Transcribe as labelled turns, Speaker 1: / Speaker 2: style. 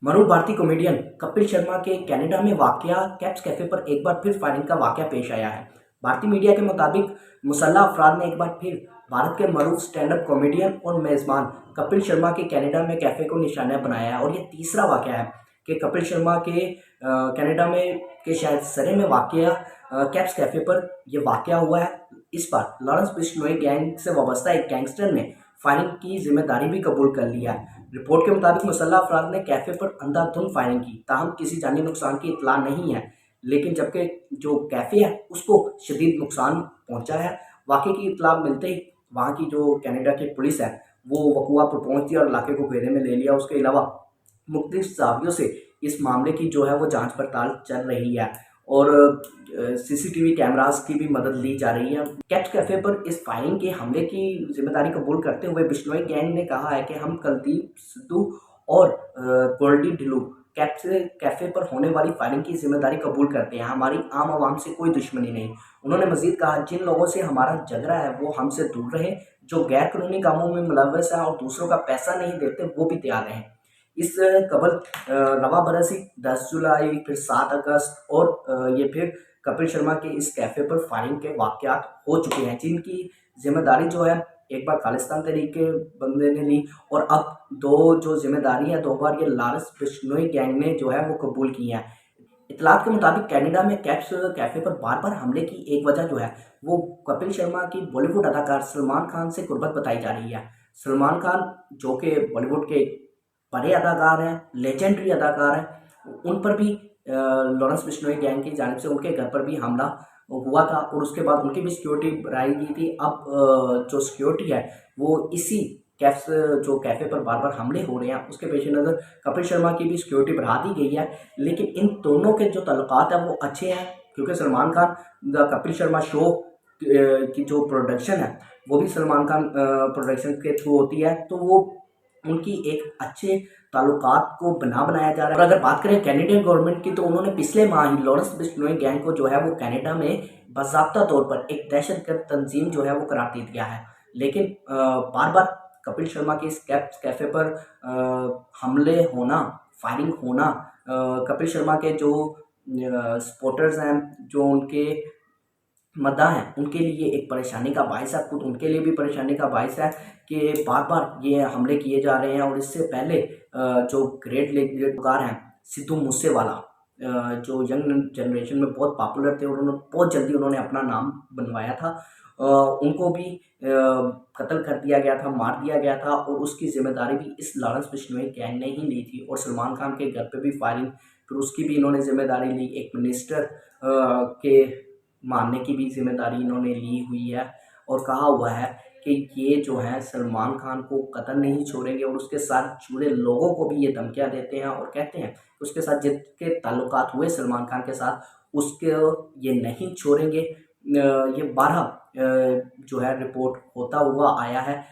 Speaker 1: Manoj Bharti comedian Kapil Sharma के Canada में वाकया कैप्स कैफे पर एक बार फिर फायरिंग का वाकया पेश आया है। भारतीय मीडिया के मुताबिक मुसल्लह अफराद ने एक बार फिर भारत के मरूफ स्टैंड अप कॉमेडियन और मेज़बान कपिल शर्मा के कनाडा में कैफे को निशाना बनाया है और ये तीसरा वाकया है कि कपिल शर्मा के कनाडा में के शायद सरे में वाकया कैप्स कैफे पर यह वाकया हुआ है। इस बार लॉरेंस बिश्नोई गैंग से वाबस्ता एक गैंगस्टर ने फायरिंग की जिम्मेदारी भी कबूल कर लिया है। रिपोर्ट के मुताबिक मुसल्लह अफराद ने कैफे पर अंधाधुंध फायरिंग की, ताहम किसी जानी नुकसान की इतला नहीं है, लेकिन जबकि जो कैफे है उसको शदीद नुकसान पहुंचा है। वाकई की इतला मिलते ही वहाँ की जो कनाडा की पुलिस है वो वकुआ पर पहुंची और इलाके को घेरे में ले लिया। उसके अलावा मुख्तलिफ जावियों से इस मामले की जो है वो जांच पड़ताल चल रही है और सीसीटीवी कैमरास की भी मदद ली जा रही है। कैप्स कैफे पर इस फायरिंग के हमले की जिम्मेदारी कबूल करते हुए बिश्नोई गैंग ने कहा है कि हम कुलदीप सिद्धू और गोल्डी ढिल्लू कैप्स कैफे पर होने वाली फायरिंग की जिम्मेदारी कबूल करते हैं। हमारी आम आवाम से कोई दुश्मनी नहीं। उन्होंने मजीद कहा, जिन लोगों से हमारा झगड़ा है वो हमसे दूर रहे, जो गैर कानूनी कामों में मुलव्वस है और दूसरों का पैसा नहीं देते वो भी तैयार रहें। इस कबल रवा बरसी 10 जुलाई, फिर 7 अगस्त और ये फिर कपिल शर्मा के इस कैफे पर फायरिंग के वाकयात हो चुके हैं, जिनकी जिम्मेदारी जो है एक बार खालिस्तान तहरीक के बंदे ने ली और अब दो जो जिम्मेदारी है दो बार ये लॉरेंस बिश्नोई गैंग ने जो है वो कबूल की है। इतलात के मुताबिक कनाडा में कैप्स कैफे पर बार बार हमले की एक वजह जो है वो कपिल शर्मा की बॉलीवुड अदाकार सलमान खान से कुर्बत बताई जा रही है। सलमान खान जो कि बॉलीवुड के बड़े अदाकार हैं, लेजेंडरी अदाकार हैं, उन पर भी लॉरेंस बिश्नोई गैंग की जानिब से उनके घर पर भी हमला हुआ था और उसके बाद उनकी भी सिक्योरिटी बढ़ाई गई थी। अब जो सिक्योरिटी है वो इसी कैफ्स जो कैफ़े पर बार बार हमले हो रहे हैं उसके पेश नज़र कपिल शर्मा की भी सिक्योरिटी बढ़ा दी गई है। लेकिन इन दोनों के जो ताल्लुकात हैं वो अच्छे हैं, क्योंकि सलमान खान द कपिल शर्मा शो की जो प्रोडक्शन है वो भी सलमान खान प्रोडक्शन के थ्रू होती है, तो वो उनकी एक अच्छे ताल्लुकात को बनाया जा रहा है। और अगर बात करें कैनेडियन गवर्नमेंट की, तो उन्होंने पिछले माह ही लॉरेंस बिश्नोई गैंग को जो है वो कनाडा में बाज़ाब्ता तौर पर एक दहशतगर्द तंजीम जो है वो करार दे दिया है। लेकिन बार बार कपिल शर्मा के इस कैफ़े पर हमले होना, फायरिंग होना, कपिल शर्मा के जो सपोर्टर्स हैं, जो उनके मद्दाह हैं, उनके लिए एक परेशानी का बायस है। खुद उनके लिए भी परेशानी का बायस है कि बार बार ये हमले किए जा रहे हैं। और इससे पहले जो ग्रेट लेखकार हैं सिद्धू मूसेवाला, जो यंग जनरेशन में बहुत पॉपुलर थे और उन्होंने बहुत जल्दी उन्होंने अपना नाम बनवाया था, उनको भी कत्ल कर दिया गया था, मार दिया गया था और उसकी जिम्मेदारी भी इस लॉरेंस बिश्नोई गैंग ने ही ली थी। और सलमान खान के घर पे भी फायरिंग, फिर उसकी भी इन्होंने जिम्मेदारी ली। एक मिनिस्टर के मारने की भी जिम्मेदारी इन्होंने ली हुई है और कहा हुआ है कि ये जो है सलमान खान को कतल नहीं छोड़ेंगे और उसके साथ जुड़े लोगों को भी ये धमकियां देते हैं और कहते हैं कि उसके साथ जिसके ताल्लुकात हुए सलमान खान के साथ उसके ये नहीं छोड़ेंगे। ये 12 जो है रिपोर्ट होता हुआ आया है।